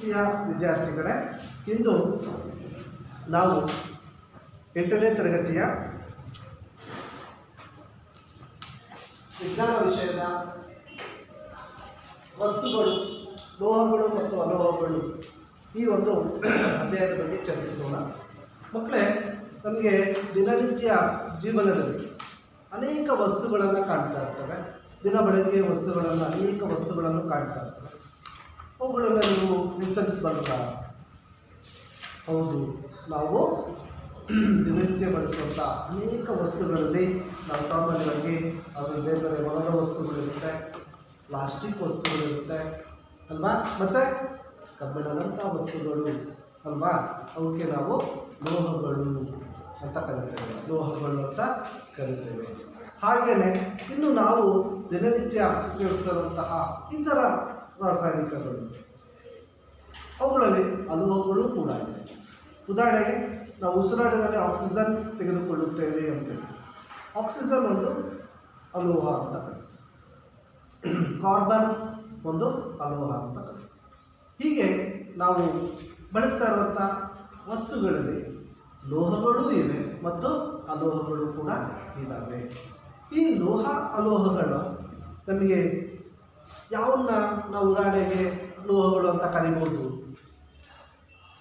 ಪ್ರೀತಿಯ ವಿದ್ಯಾರ್ಥಿಗಳೇ, ಇಂದು ನಾವು 8ನೇ ತರಗತಿಯ ವಿಜ್ಞಾನ ವಿಷಯದ ವಸ್ತುಗಳು, ಲೋಹಗಳು ಮತ್ತು ಅಲೋಹಗಳು ಈ ಒಂದು ಅಧ್ಯಾಯದ ಬಗ್ಗೆ ಚರ್ಚಿಸೋಣ. ಮಕ್ಕಳೇ, ನಮಗೆ ದಿನನಿತ್ಯ ಜೀವನದಲ್ಲಿ ಅನೇಕ ವಸ್ತುಗಳನ್ನು ಕಾಣ್ತಾ ಇರ್ತವೆ. ದಿನ ಬೆಳಗ್ಗೆ ಅನೇಕ ವಸ್ತುಗಳನ್ನು ಕಾಣ್ತಾ ಇರ್ತವೆ. ಅವುಗಳನ್ನು ನೀವು ಹೆಸರಿಸಬಲ್ರಾ? ಹೌದು, ನಾವು ದಿನನಿತ್ಯ ಬಳಸುವಂಥ ಅನೇಕ ವಸ್ತುಗಳಲ್ಲಿ ನಾವು ಸಾಮಾನ್ಯವಾಗಿ ಅದು ಬೇರೆ ಬೇರೆ ಒಣದ ವಸ್ತುಗಳಿರುತ್ತೆ, ಪ್ಲಾಸ್ಟಿಕ್ ವಸ್ತುಗಳಿರುತ್ತೆ ಅಲ್ವಾ, ಮತ್ತು ಕಬ್ಬಿಣದಂಥ ವಸ್ತುಗಳು ಅಲ್ವಾ, ಅವಕ್ಕೆ ನಾವು ಲೋಹಗಳು ಅಂತ ಕರಿತೇವೆ. ಹಾಗೆಯೇ ಇನ್ನು ನಾವು ದಿನನಿತ್ಯ ಉಪಯೋಗಿಸುವಂತಹ ಇತರ ರಾಸಾಯನಿಕಗಳು, ಅವುಗಳಲ್ಲಿ ಅಲೋಹಗಳು ಕೂಡ ಇದೆ. ಉದಾಹರಣೆಗೆ ನಾವು ಉಸಿರಾಟದಲ್ಲಿ ಆಕ್ಸಿಜನ್ ತೆಗೆದುಕೊಳ್ಳುತ್ತೇವೆ ಅಂತೇಳಿ, ಆಕ್ಸಿಜನ್ ಒಂದು ಅಲೋಹ ಅಂತ ಕರೀತಾರೆ. ಕಾರ್ಬನ್ ಒಂದು ಅಲೋಹ ಅಂತ ಕರೀತಾರೆ. ಹೀಗೆ ನಾವು ಬಳಸ್ತಾ ಇರುವಂಥ ವಸ್ತುಗಳಲ್ಲಿ ಲೋಹಗಳೂ ಇವೆ ಮತ್ತು ಅಲೋಹಗಳು ಕೂಡ ಇದ್ದಾವೆ. ಈ ಲೋಹ ಅಲೋಹಗಳು ನಮಗೆ ಯಾವನ್ನ ನಾವು ಉದಾಹರಣೆಗೆ ಲೋಹಗಳು ಅಂತ ಕರಿಬೋದು?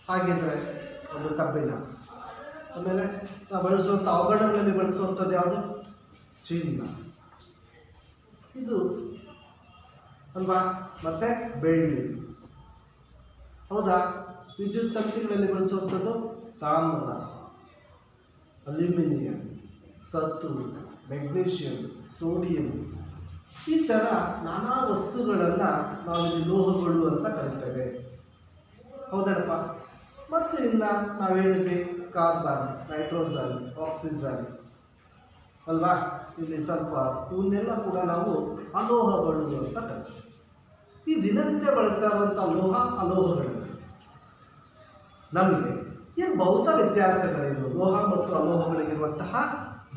ಹಾಗಿದ್ರೆ ಒಂದು ಕಬ್ಬಿಣ. ಆಮೇಲೆ ನಾವು ಬಳಸುವಂಥ ಅವಘಡಗಳಲ್ಲಿ ಬಳಸುವಂಥದ್ದು ಯಾವುದು? ಚಿನ್ನ, ಇದು ಅಲ್ವಾ, ಮತ್ತು ಬೆಳ್ಳಿ. ಹೌದಾ? ವಿದ್ಯುತ್ ತಂತಿಗಳಲ್ಲಿ ಬಳಸುವಂಥದ್ದು ತಾಮ್ರ, ಅಲ್ಯೂಮಿನಿಯಂ, ಸತು, ಮೆಗ್ನೀಷಿಯಂ, ಸೋಡಿಯಂ, ಈ ಥರ ನಾನಾ ವಸ್ತುಗಳನ್ನು ನಾವು ಲೋಹಗಳು ಅಂತ ಕರಿತೇವೆ. ಹೌದಲ್ಲಪ್ಪ? ಮತ್ತು ಇನ್ನು ನಾವು ಹೇಳಿದ್ವಿ ಕಾರ್ಬನ್, ನೈಟ್ರೋಜನ್, ಆಕ್ಸಿಜನ್ ಅಲ್ವಾ, ಇಲ್ಲಿ ಸಲ್ಫರ್, ಇವನ್ನೆಲ್ಲ ಕೂಡ ನಾವು ಅಲೋಹಗಳು ಅಂತ ಕರಿತೀವಿ. ಈ ದಿನನಿತ್ಯ ಬಳಸುವಂಥ ಲೋಹ ಅಲೋಹಗಳು ನಮಗೆ ಏನು ಭೌತ ವ್ಯತ್ಯಾಸಗಳೇನು? ಲೋಹ ಮತ್ತು ಅಲೋಹಗಳಿಗಿರುವಂತಹ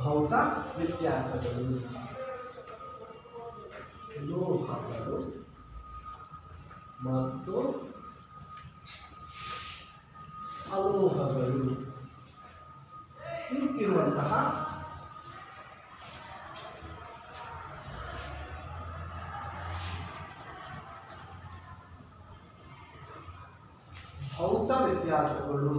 ಭೌತ ವ್ಯತ್ಯಾಸಗಳು. ಲೋಹಗಳು ಮತ್ತು ಅಲೋಹಗಳು ಇರುವಂತಹ ಭೌತ ವ್ಯತ್ಯಾಸಗಳು.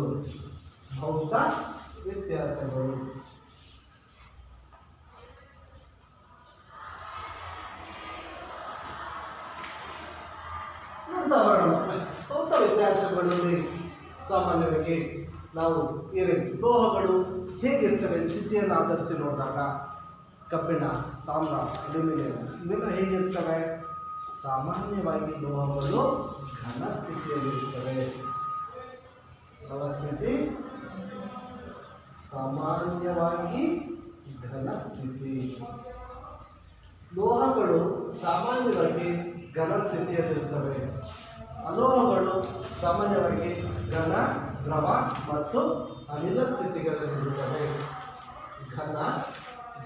ಭೌತ ವ್ಯತ್ಯಾಸಗಳಲ್ಲಿ ಸಾಮಾನ್ಯವಾಗಿ ನಾವು ಲೋಹಗಳು ಹೇಗಿರ್ತವೆ ಸ್ಥಿತಿಯನ್ನು ಆಧರಿಸಿ ನೋಡಿದಾಗ, ಕಬ್ಬಿಣ, ತಾಮ್ರ, ಅಲ್ಯೂಮಿನಿಯಂ ಇವೆಲ್ಲ ಹೇಗಿರ್ತವೆ? ಸಾಮಾನ್ಯವಾಗಿ ಲೋಹಗಳು ಘನ ಸ್ಥಿತಿಯಲ್ಲಿರುತ್ತವೆ. ಸ್ಥಿತಿ ಸಾಮಾನ್ಯವಾಗಿ ಘನ ಸ್ಥಿತಿ. ಲೋಹಗಳು ಸಾಮಾನ್ಯವಾಗಿ ಘನ ಸ್ಥಿತಿಯಲ್ಲಿರುತ್ತವೆ. ಅಲೋಹಗಳು ಸಾಮಾನ್ಯವಾಗಿ ಘನ, ದ್ರವ ಮತ್ತು ಅನಿಲ ಸ್ಥಿತಿಗಳಲ್ಲಿರುತ್ತವೆ. ಘನ,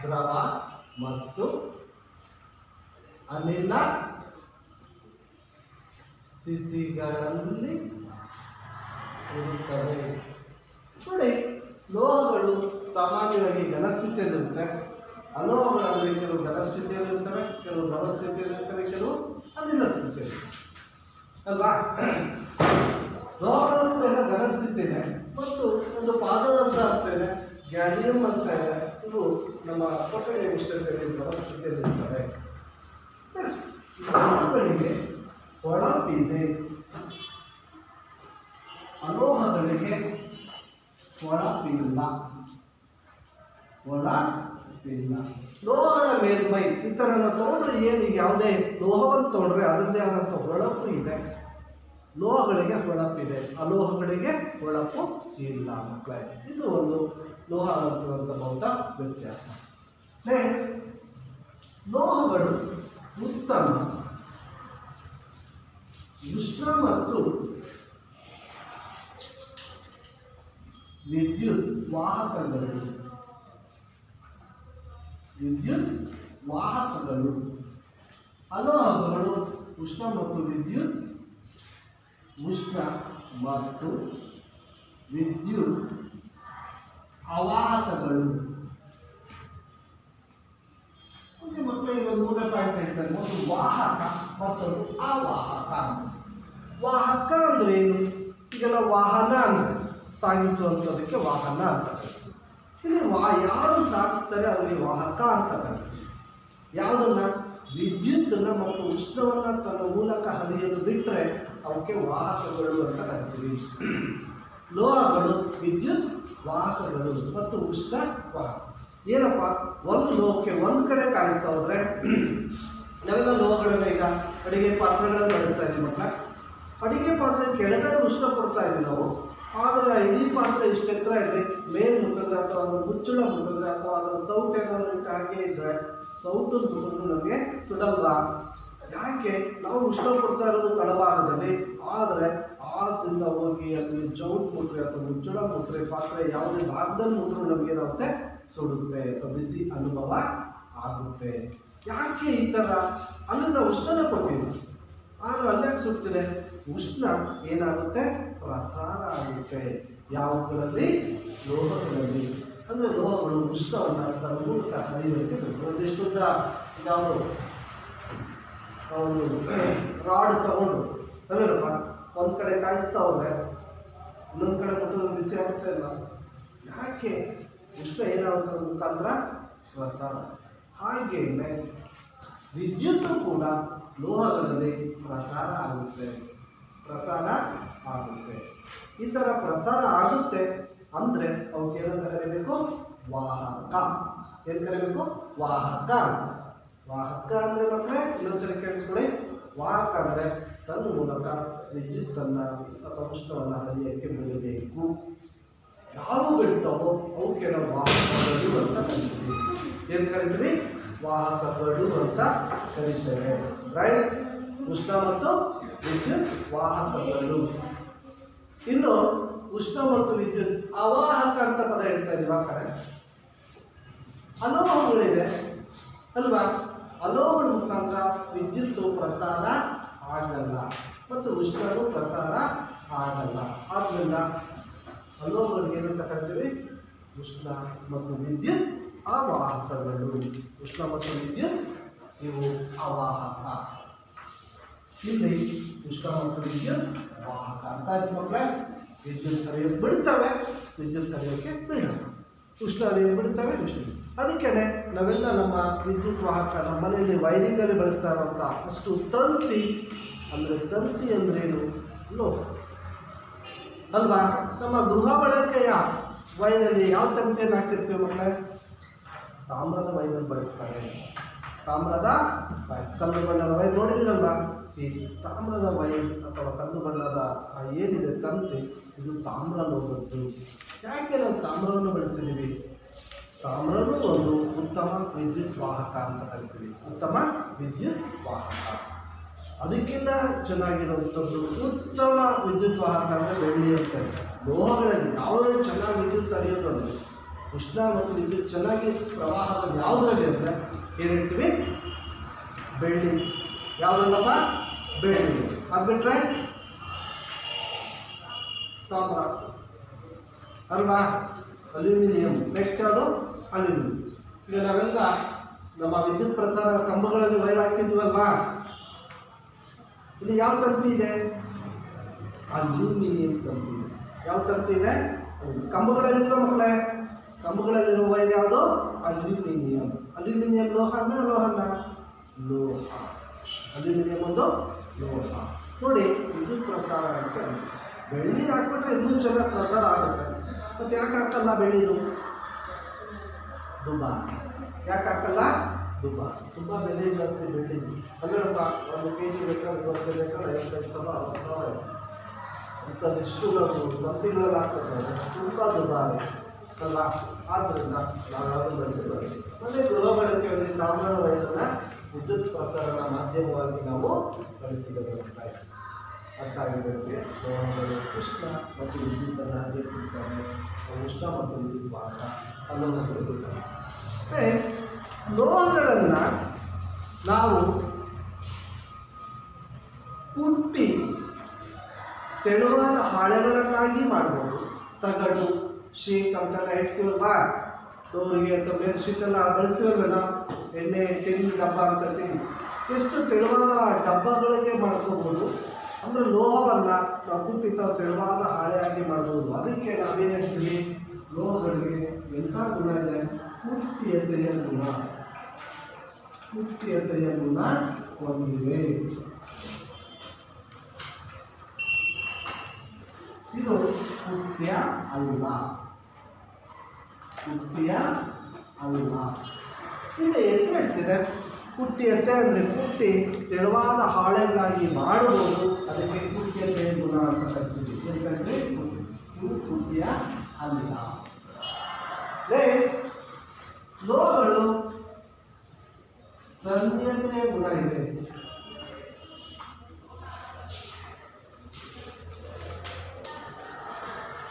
ದ್ರವ ಮತ್ತು ಅನಿಲ ಸ್ಥಿತಿಗಳಲ್ಲಿ ಇರುತ್ತವೆ. ನೋಡಿ, ಲೋಹಗಳು ಸಾಮಾನ್ಯವಾಗಿ ಘನ ಸ್ಥಿತಿಯಲ್ಲಿರುತ್ತೆ. ಅಲೋಹಗಳಲ್ಲಿ ಕೆಲವು ಘನ ಸ್ಥಿತಿಯಲ್ಲಿರ್ತವೆ, ಕೆಲವು ದ್ರವ ಸ್ಥಿತಿಯಲ್ಲಿರ್ತವೆ, ಕೆಲವು ಅನಿಲ ಸ್ಥಿತಿಯಲ್ಲಿ ಅಲ್ವಾ. ಲೋಹಗಳು ಕೂಡ ಎಲ್ಲ ಘನ ಸ್ಥಿತಿ ಇದೆ. ಮತ್ತು ಒಂದು ಪಾದರಸ ಅಂತ ಇದೆ, ಗ್ಯಾಲಿಯಂ ಅಂತ ಇದೆ, ಇವು ನಮ್ಮ ಕೊಠಡಿಯ ಮಿಶ್ರಣದಲ್ಲಿ ದ್ರವ ಸ್ಥಿತಿಯಲ್ಲಿರ್ತವೆ. ಲೋಹಗಳಿಗೆ ಹೊಳಪಿದೆ, ಅಲೋಹಗಳಿಗೆ ಹೊಳಪಿಲ್ಲ. ಲೋಹಗಳ ಮೇಲ್ಮೈ ಇತರನ್ನು ತಗೊಂಡ್ರೆ ಏನು, ಈಗ ಯಾವುದೇ ಲೋಹವನ್ನು ತಗೊಂಡ್ರೆ ಅದರದ್ದೇ ಆದಂಥ ಹೊಳಪು ಇದೆ. ಲೋಹಗಳಿಗೆ ಹೊಳಪಿದೆ, ಅಲೋಹಗಳಿಗೆ ಹೊಳಪು ಇಲ್ಲ ಮಕ್ಕಳೇ. ಇದು ಒಂದು ಲೋಹ ಅನ್ನುವಂಥ ಭೌತ ವ್ಯತ್ಯಾಸ. ನೆಕ್ಸ್ಟ್, ಲೋಹಗಳು ಉತ್ತಮ ಉಷ್ಣ ಮತ್ತು ವಿದ್ಯುತ್ ವಾಹಕಗಳು. ಅಲೋಹಗಳು ಉಷ್ಣ ಮತ್ತು ವಿದ್ಯುತ್ ಉಷ್ಣ ಮತ್ತು ವಿದ್ಯುತ್ ಅವಾಹಕಗಳು. ಮತ್ತೆ ಈಗ 3 ಪಾಯಿಂಟ್ ಹೇಳ್ತಾರೆ. ಒಂದು ವಾಹಕ ಮತ್ತೊಂದು ಅವಾಹಕ. ವಾಹಕ ಅಂದ್ರೆ ಏನು? ಈಗೆಲ್ಲ ವಾಹನ ಅಂದ್ರೆ ಸಾಗಿಸುವಂಥದ್ದಕ್ಕೆ ವಾಹನ ಅಂತ ಕರೀತೀವಿ. ಇಲ್ಲಿ ಯಾರು ಸಾಗಿಸ್ತಾರೆ ಅವರಿಗೆ ವಾಹಕ ಅಂತ ಕರೀತೀವಿ. ಯಾವುದನ್ನ? ವಿದ್ಯುತ್ತನ್ನು ಮತ್ತು ಉಷ್ಣವನ್ನು ತನ್ನ ಮೂಲಕ ಹರಿಯಲು ಬಿಟ್ಟರೆ ಅವಕ್ಕೆ ವಾಹಕಗಳು ಅಂತ ಕರಿತೀವಿ. ಲೋಹಗಳು ವಿದ್ಯುತ್ ವಾಹಕಗಳು ಮತ್ತು ಉಷ್ಣ ವಾಹಕ. ಏನಪ್ಪ, ಒಂದು ಲೋಹಕ್ಕೆ ಒಂದು ಕಡೆ ಕಾಯಿಸ್ತಾ ಹೋದ್ರೆ, ನಾವೆಲ್ಲ ಲೋಹಗಳನ್ನ ಈಗ ಅಡಿಗೆ ಪಾತ್ರೆಗಳನ್ನು ಬಳಸ್ತಾ ಇದ್ದೀವಿ ಮಕ್ಕಳ. ಅಡಿಗೆ ಪಾತ್ರೆ ಕೆಳಗಡೆ ಉಷ್ಣ ಕೊಡ್ತಾ ಇದ್ದೀವಿ ನಾವು. ಆದರೆ ಇಡೀ ಪಾತ್ರೆ ಇಷ್ಟು ಎತ್ತರ ಇದ್ರೆ ಮೇಲ್ ಮುಟ್ಟಿದ್ರೆ ಅಥವಾ ಅದರ ಮುಚ್ಚಳ ಮುಟ್ಟಿದ್ರೆ ಅಥವಾ ಅದರ ಸೌಟ್ ಏನಾದರೂ ಹಾಗೆ ಇದ್ರೆ ಸೌಟು ಮುಟ್ಟಿದ್ರು ನಮಗೆ ಸುಡಲ್ವಾ? ಯಾಕೆ? ನಾವು ಉಷ್ಣ ಕೊಡ್ತಾ ಇರೋದು ತಳಭಾಗದಲ್ಲಿ. ಆದರೆ ಆದ್ದರಿಂದ ಹೋಗಿ ಅಲ್ಲಿ ಚೌಟ್ ಮುಟ್ರೆ ಅಥವಾ ಮುಚ್ಚಳ ಮುಟ್ರೆ ಪಾತ್ರೆ ಯಾವುದೇ ಭಾಗದಲ್ಲಿ ಮುಟ್ಟರು ನಮಗೇನಾಗುತ್ತೆ? ಸುಡುತ್ತೆ ಅಥವಾ ಬಿಸಿ ಅನುಭವ ಆಗುತ್ತೆ. ಯಾಕೆ ಈ ಥರ? ಅಲ್ಲಿಂದ ಉಷ್ಣನ ಕೊಟ್ಟಿಲ್ಲ, ಆದರೆ ಅಲ್ಲಾಕೆ ಸುಡ್ತಿದೆ? ಉಷ್ಣ ಏನಾಗುತ್ತೆ? ಪ್ರಸಾರ ಆಗುತ್ತೆ. ಯಾವುದರಲ್ಲಿ? ಲೋಹಗಳಲ್ಲಿ. ಅಂದರೆ ಲೋಹಗಳು ಉಷ್ಣವನ್ನು ತನ್ನ ಮೂಲಕ ಹರಿಯುವಂತೆ ಒಂದಿಷ್ಟುದ್ದ ಯಾವುದು ಒಂದು ರಾಡ್ ತಗೊಂಡು ಅಲ್ಲೇನಪ್ಪ ಒಂದು ಕಡೆ ಕಾಯಿಸ್ತಾ ಹೋದ್ರೆ ಇನ್ನೊಂದು ಕಡೆ ಮುಟ್ಟಿದ್ರೆ ಬಿಸಿ ಆಗುತ್ತೆ ಇಲ್ಲ. ಯಾಕೆ? ಉಷ್ಣ ಏನಾಗುತ್ತೆ? ಮುಖಾಂತರ ಪ್ರಸಾರ. ಹಾಗೆಯೇ ವಿದ್ಯುತ್ತು ಕೂಡ ಲೋಹಗಳಲ್ಲಿ ಪ್ರಸಾರ ಆಗುತ್ತೆ. ಈ ಥರ ಪ್ರಸಾರ ಆಗುತ್ತೆ ಅಂದರೆ ಅವಕ್ಕೆ ಏನಂತ ಕರಿಬೇಕು? ವಾಹಕ. ಏನು ಕರಿಬೇಕು? ವಾಹಕ. ವಾಹಕ ಅಂದರೆ ಮಕ್ಕಳೇ ಇನ್ನೊಂದ್ಸರಿ ಕೇಳಿಸ್ಕೊಳ್ಳಿ. ವಾಹಕ ಅಂದರೆ ತನ್ನ ಮೂಲಕ ವಿದ್ಯುತ್ತನ್ನು ಅಥವಾ ಉಷ್ಣವನ್ನು ಹರಿಯಕ್ಕೆ ಬಿಡಬೇಕು. ಯಾವ ಬಿಡ್ತಾವೋ ಅವಕ್ಕೆ ನಾವು ವಾಹಕಗಳು ಅಂತ ಕರಿತೀವಿ. ಏನು ಕರಿತೀವಿ? ವಾಹಕಗಳು ಅಂತ ಕರೀತೇವೆ. ರೈಟ್? ಉಷ್ಣ ಮತ್ತು ವಿದ್ಯುತ್ ವಾಹಕಗಳು. ಇನ್ನು ಉಷ್ಣ ಮತ್ತು ವಿದ್ಯುತ್ ಅವಾಹಕ ಅಂತ ಪದ ಹೇಳ್ತಾ ಇದೀವಿ. ಆ ಕಡೆ ಅಲೋಹಗಳಿದೆ ಅಲ್ವಾ? ಅಲೋಹಗಳ ಮುಖಾಂತರ ವಿದ್ಯುತ್ತು ಪ್ರಸಾರ ಆಗಲ್ಲ ಮತ್ತು ಉಷ್ಣನೂ ಪ್ರಸಾರ ಆಗಲ್ಲ. ಆದ್ದರಿಂದ ಅಲೋಹಗಳಿಗೆ ಏನಂತ ಕರಿತೀವಿ? ಉಷ್ಣ ಮತ್ತು ವಿದ್ಯುತ್ ಅವಾಹಕಗಳು. ಉಷ್ಣ ಮತ್ತು ವಿದ್ಯುತ್ ಇವು ಅವಾಹಕ. ಇಲ್ಲಿ ಉಷ್ಣ ಮತ್ತು ವಿದ್ಯುತ್ ವಾಹಕ ಅಂತ ಆಯ್ತು ಮಕ್ಕಳೇ. ವಿದ್ಯುತ್ ಹರಿಯೋಕ್ಕೆ ಬಿಡ್ತವೆ, ವಿದ್ಯುತ್ ಹರಿಯೋಕ್ಕೆ ಬಿಡೋಣ. ಉಷ್ಣ ಹರಿಯೋಕ್ಕೆ ಬಿಡ್ತವೆ, ಉಷ್ಣ. ಅದಕ್ಕೇನೆ ನಾವೆಲ್ಲ ನಮ್ಮ ವಿದ್ಯುತ್ ವಾಹಕ ನಮ್ಮ ಮನೆಯಲ್ಲಿ ವೈರಿಂಗಲ್ಲಿ ಬಳಸ್ತಾ ಇರುವಂಥ ಅಷ್ಟು ತಂತಿ ಅಂದ್ರೇನು? ಲೋಹ ಅಲ್ವಾ? ನಮ್ಮ ಗೃಹ ಬಳಕೆಯ ವೈರಲ್ಲಿ ಯಾವ ತಂತಿಯನ್ನು ಹಾಕಿರ್ತೀವಿ ಮಕ್ಕಳೇ? ತಾಮ್ರದ ವೈರನ್ನು ಬಳಸ್ತಾರೆ. ತಾಮ್ರದ ಕಲ್ಲು ಬಣ್ಣದ ವೈರ್ ನೋಡಿದಿರಲ್ವಾ? ಈ ತಾಮ್ರದ ವೈರ್ ಅಥವಾ ಕಲ್ಲು ಬಣ್ಣದ ಏನಿದೆ ತಂತಿ, ಇದು ತಾಮ್ರ ಲೋಹದ್ದು. ಯಾಕೆ ನಾವು ತಾಮ್ರವನ್ನು ಬಳಸಿದ್ದೀವಿ? ತಾಮ್ರನೂ ಒಂದು ಉತ್ತಮ ವಿದ್ಯುತ್ ವಾಹಕ ಅಂತ ಕರಿತೀವಿ. ಉತ್ತಮ ವಿದ್ಯುತ್ ವಾಹಕ. ಅದಕ್ಕಿಂತ ಚೆನ್ನಾಗಿರುವಂಥದ್ದು ಉತ್ತಮ ವಿದ್ಯುತ್ ವಾಹಕ ಅಂದರೆ ಬೆಳ್ಳಿ ಅಂತ. ಲೋಹಗಳಲ್ಲಿ ಯಾವುದೇ ಚೆನ್ನಾಗಿ ವಿದ್ಯುತ್ ಹರಿಯೋದು ಅಂದರೆ ಉಷ್ಣ ಮತ್ತು ವಿದ್ಯುತ್ ಚೆನ್ನಾಗಿ ಪ್ರವಾಹದಲ್ಲಿ ಯಾವುದರಲ್ಲಿ ಅಂದರೆ ಏನು ಹೇಳ್ತೀವಿ? ಬೆಳ್ಳಿ. ಯಾವುದಲ್ಲಪ್ಪ? ಬೆಳ್ಳಿ. ಆಗ್ಬಿಟ್ರೆ ತಾಮ್ರ ಅಲ್ವಾ? ಅಲ್ಯೂಮಿನಿಯಂ. ನೆಕ್ಸ್ಟ್ ಯಾವುದು? ಅಲ್ಯೂಮಿನಿಯಂ. ಈಗ ನಾವೆಲ್ಲ ನಮ್ಮ ವಿದ್ಯುತ್ ಪ್ರಸಾರ ಕಂಬಗಳಲ್ಲಿ ವೈರ್ ಹಾಕಿದ್ವಲ್ವಾ? ಇದು ಯಾವ ತಂತಿ ಇದೆ? ಅಲ್ಯೂಮಿನಿಯಂ ತಂತಿ. ಯಾವ ತಂತಿ ಇದೆ? ಕಂಬಗಳಲ್ಲಿರೋ ಮಕ್ಕಳೇ, ಕಂಬಗಳಲ್ಲಿರೋ ವೈರ್ ಯಾವುದು? ಅಲ್ಯೂಮಿನಿಯಂ. ಅಲ್ಯೂಮಿನಿಯಂ ಲೋಹನ ಲೋಹ. ಅಲ್ಯೂಮಿನಿಯಂ ಒಂದು ಲೋಹ. ನೋಡಿ, ವಿದ್ಯುತ್ ಪ್ರಸಾರ ಆಗುತ್ತೆ. ಬೆಳ್ಳಿ ಹಾಕ್ಬಿಟ್ರೆ ಇನ್ನೂ ಚೆನ್ನಾಗಿ ಪ್ರಸಾರ ಆಗುತ್ತೆ. ಮತ್ತು ಯಾಕೆ ಹಾಕಲ್ಲ ಬೆಳ್ಳಿದು? ದುಬಾರಿ. ಯಾಕೆ ಹಾಕಲ್ಲ? ದುಬಾರಿ. ತುಂಬ ಬೆಲೆ ಜಾಸ್ತಿ ಬೆಳ್ಳಿದು. ಅಲ್ಲೇನಪ್ಪ, 1 kg ಬೇಕಾದ್ರೆ 25 ಬೇಕಾದ್ರೆ 55,000 ಇಂಥದ್ದಿಷ್ಟು ನಾವು ತಂತಿಗಳಲ್ಲಿ ಹಾಕ್ಬೇಕಾದ್ರೆ ತುಂಬ ದುಬಾರಿ ಅಲ್ಲ. ಆದ್ದರಿಂದ ನಾವು ಯಾವುದು ಬಳಸಿದ್ದೇವೆ. ಮತ್ತು ಗೃಹ ಬಳಕೆಯಲ್ಲಿ ತಾಮ್ರದ ವೈರನ್ನು ವಿದ್ಯುತ್ ಪ್ರಸಾರಣ ಮಾಧ್ಯಮವಾಗಿ ನಾವು ಬಳಸಿದ್ದೇವೆ. ಅರ್ಥ ಆಗಿದೆ ನಮಗೆ. ಲೋಹಗಳು ಉಷ್ಣ ಮತ್ತು ವಿದ್ಯುತ್ತನ್ನು ಹರಿಯುತ್ತಿದ್ದಾರೆ. ಉಷ್ಣ ಮತ್ತು ವಿದ್ಯುತ್ ವಾಹಕ ಅಲ್ಲೋಹಗಳು. ಫ್ರೆಂಡ್ಸ್, ಲೋಹಗಳನ್ನು ನಾವು ಕುಟ್ಟಿ ತೆಳುವಾದ ಹಾಳೆಗಳನ್ನಾಗಿ ಮಾಡ್ಬೋದು. ತಗಡು, ಶೀಟ್ ಅಂತೆಲ್ಲ ಇಡ್ತೀವಲ್ವಾ ಡೋರಿಗೆ ಅಥವಾ ಮೇಲ್ ಶೀಟೆಲ್ಲ ಬಳಸ್ತೀವಲ್ವ ನಾವು, ಎಣ್ಣೆ ತೆಂಗಿನ ಡಬ್ಬ ಅಂತ ಹೇಳ್ತೀವಿ. ಎಷ್ಟು ತೆಳುವಾದ ಡಬ್ಬಗಳಿಗೆ ಮಾಡ್ಕೋಬೋದು. ಅಂದರೆ ಲೋಹವನ್ನು ನಾವು ಕುಟ್ಟಿತ ತೆಳುವಾದ ಹಾಳೆಯಾಗಿ ಮಾಡ್ಬೋದು. ಅದಕ್ಕೆ ನಾವೇನು ಹೇಳ್ತೀವಿ, ಲೋಹಗಳಿಗೆ ಎಂಥ ಗುಣ ಇದೆ, ಪೂರ್ತಿಯತೆಯ ಗುಣ, ಪೂರ್ತಿಯತೆಯ ಗುಣ ಹೊಂದಿವೆ. ಇದು ಪುಟ್ಯ ಅಲ್ಲ, ಪುಟ್ಯ ಅಲ್ಲ. ಈಗ ಹೆಸರು ಹೇಳ್ತಿದೆ ಪುಟ್ಯತೆ ಅಂದರೆ ಪುಟ್ಟಿ ತೆಳುವಾದ ಹಾಳೆಗಳಾಗಿ ಮಾಡಬಹುದು. ಅದಕ್ಕೆ ಪುಟ್ಯತೆ ಗುಣ ಅಂತ ಕರಿತೀವಿ. ಯಾಕಂದರೆ ಇದು ಪುಟ್ಯ ಅಲ್ಲ. ನೆಕ್ಸ್ಟ್, ಲೋಹಗಳು ತನ್ಯತೆಯ ಗುಣ ಇದೆ.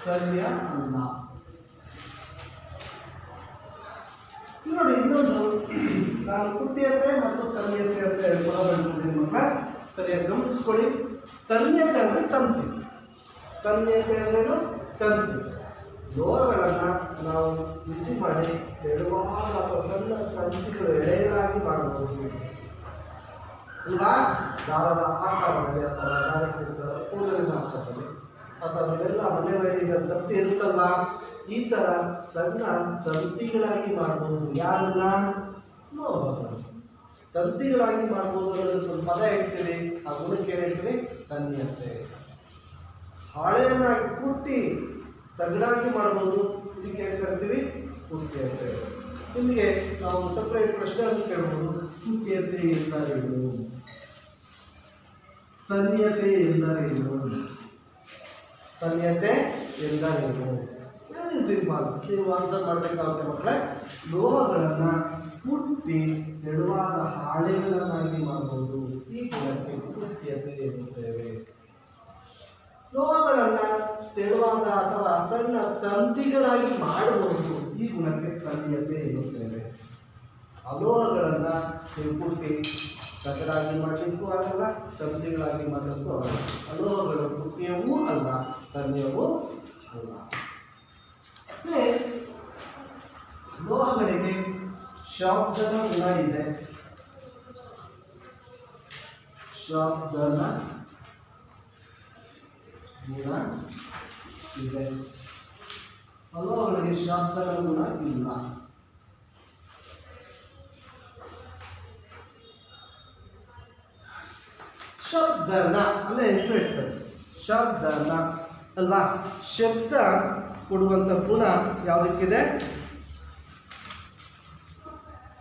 ತನ್ಯ ಅಲ್ಲ. ನೋಡಿ ಇನ್ನೊಂದು, ನಾನು ಪುಟ್ಯತೆ ಮತ್ತು ತನ್ಯತೆ ಅಂತ ಹೇಳ್ಕೊಂಡು ಬಳಸಿದ್ದೀನಿ ಮಕ್ಕಳ, ಸರಿಯಾಗಿ ಗಮನಿಸ್ಕೊಳ್ಳಿ. ತನ್ಯತೆ ಅಂದರೆ ತಂತಿ, ತನ್ಯತೆ ಅಂದ್ರೇನು ತಂತಿ. ಲೋಹಗಳನ್ನು ನಾವು ಬಿಸಿ ಮಾಡಿ ತೆಳುವಾದ ಅಥವಾ ಸಣ್ಣ ತಂತಿಗಳು ಎಳೆಗಳಾಗಿ ಮಾಡಬಹುದು ಅಲ್ವಾ. ದಾರದ ಆಕಾರದಲ್ಲಿ ಅಥವಾ ಡೈರೆಕ್ಟ್ ಕೂದಲಿನ ಆಕಾರದಲ್ಲಿ ಅಥವಾ ಇವೆಲ್ಲ ಮನೆ ವೈದ್ಯರ ತಂತಿ ಇರುತ್ತಲ್ಲ, ಈ ಥರ ಸಣ್ಣ ತಂತಿಗಳಾಗಿ ಮಾಡ್ಬೋದು. ಯಾರನ್ನ? ಲೋಹಗಳು ತಂತಿಗಳಾಗಿ ಮಾಡ್ಬೋದು. ಅನ್ನೋದಕ್ಕೆ ಒಂದು ಪದ ಹೇಳ್ತೀವಿ, ಆ ಗುಣಕ್ಕೆ ಏನು ಹೇಳ್ತೀವಿ? ತನ್ಯತೆ. ಹಾಳೆಯನ್ನಾಗಿ ಕುಟ್ಟಿ ತಗಡಾಗಿ ಮಾಡ್ಬೋದು, ಇದಕ್ಕೆ ಏನು ಕರಿತೀವಿ? ಪುಟ್ಯತೆ. ನಿಮಗೆ ನಾವು ಸಪ್ರೇಟ್ ಪ್ರಶ್ನೆ ಅಂತ ಕೇಳ್ಬೋದು, ಪುಟ್ಯತೆ ಎಂದರೇನು, ತನ್ಯತೆ ಎಂದರೇನು, ತನ್ಯತೆ ಎಂದರೇನು? ವೆರಿ ಸಿಂಪಲ್, ನೀವು ಆನ್ಸರ್ ಮಾಡಬೇಕಾಗುತ್ತೆ ಮಕ್ಕಳೇ. ಲೋಹಗಳನ್ನು ಕುಟ್ಟಿ ತೆಳುವಾದ ಹಾಳೆಗಳನ್ನಾಗಿ ಮಾಡಬಹುದು, ಈ ಗುಣಕ್ಕೆ ಪುಟ್ಯತೆ ಎನ್ನುತ್ತೇವೆ. ಲೋಹಗಳನ್ನು ತೆಳುವಾದ ಅಥವಾ ಸಣ್ಣ ತಂತಿಗಳಾಗಿ ಮಾಡಬಹುದು, ಈ ಗುಣಕ್ಕೆ ತನ್ಯತೆ ಎನ್ನುತ್ತೇವೆ. ಅಲೋಹಗಳನ್ನು ನೀವು ಕುಟ್ಟಿ ತಗಡಾಗಿ ಮಾಡಲಿಕ್ಕೂ ಆಗಲ್ಲ, ತಂತಿಗಳಾಗಿ ಮಾಡಲಿಕ್ಕೂ ಆಗಲ್ಲ. ಅಲೋಹಗಳು ಪುಟ್ಯವೂ ಅಲ್ಲ, ತನ್ಯವೂ ಅಲ್ಲ. ನೆಕ್ಸ್ಟ್, ಲೋಹಗಳಿಗೆ ಶಬ್ದದ ಗುಣ ಇದೆ. ಶಬ್ದದ ಗುಣ ಇದೆ. ಅಲೋಹಗಳಿಗೆ ಶಬ್ದದ ಗುಣ ಇಲ್ಲ. ಶಬ್ದನ ಅಂದರೆ ಹೆಸರು ಇರ್ತದೆ, ಶಬ್ದನ ಅಲ್ವಾ. ಶಬ್ದ ಕೊಡುವಂಥ ಗುಣ ಯಾವುದಕ್ಕಿದೆ?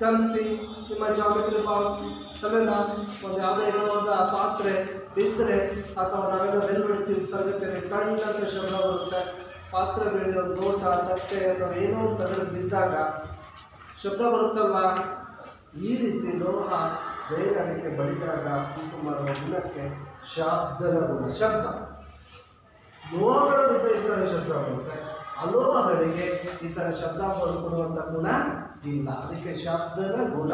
ತಂತಿ, ನಿಮ್ಮ ಜಾಮೆಟ್ರಿ ಬಾಕ್ಸ್ ಅವೆಲ್ಲ ಒಂದು ಯಾವುದೇ ಇರುವಂಥ ಪಾತ್ರೆ ಬಿದ್ದರೆ ಅಥವಾ ನಾವೆಲ್ಲ ಬೆಲ್ಬಿಡ್ತೀವಿ ತರಗತಿಯಲ್ಲಿ ಕಣ್ಣಂತ ಶಬ್ದ ಬರುತ್ತೆ. ಪಾತ್ರೆ ಬೆಳೆದ ಲೋಟ, ತಟ್ಟೆ ಅಥವಾ ಏನೋ ಒಂದು ತಗಡು ಬಿದ್ದಾಗ ಶಬ್ದ ಬರುತ್ತಲ್ವ. ಈ ರೀತಿ ಲೋಹ ಬೇರೆ ಅದಕ್ಕೆ ಬಡಿದಾಗ ಉಂಟು ಮಾಡುವ ಗುಣಕ್ಕೆ ಶಬ್ದದ ಗುಣ. ಶಬ್ದ ಲೋಹಗಳ ಜೊತೆ ಈ ಥರ ಶಬ್ದ ಬರುತ್ತೆ, ಅಲೋಹಗಳಿಗೆ ಈ ಥರ ಶಬ್ದ ಕೊಡುವಂಥ ಗುಣ ಇಲ್ಲ. ಅದಕ್ಕೆ ಶಬ್ದದ ಗುಣ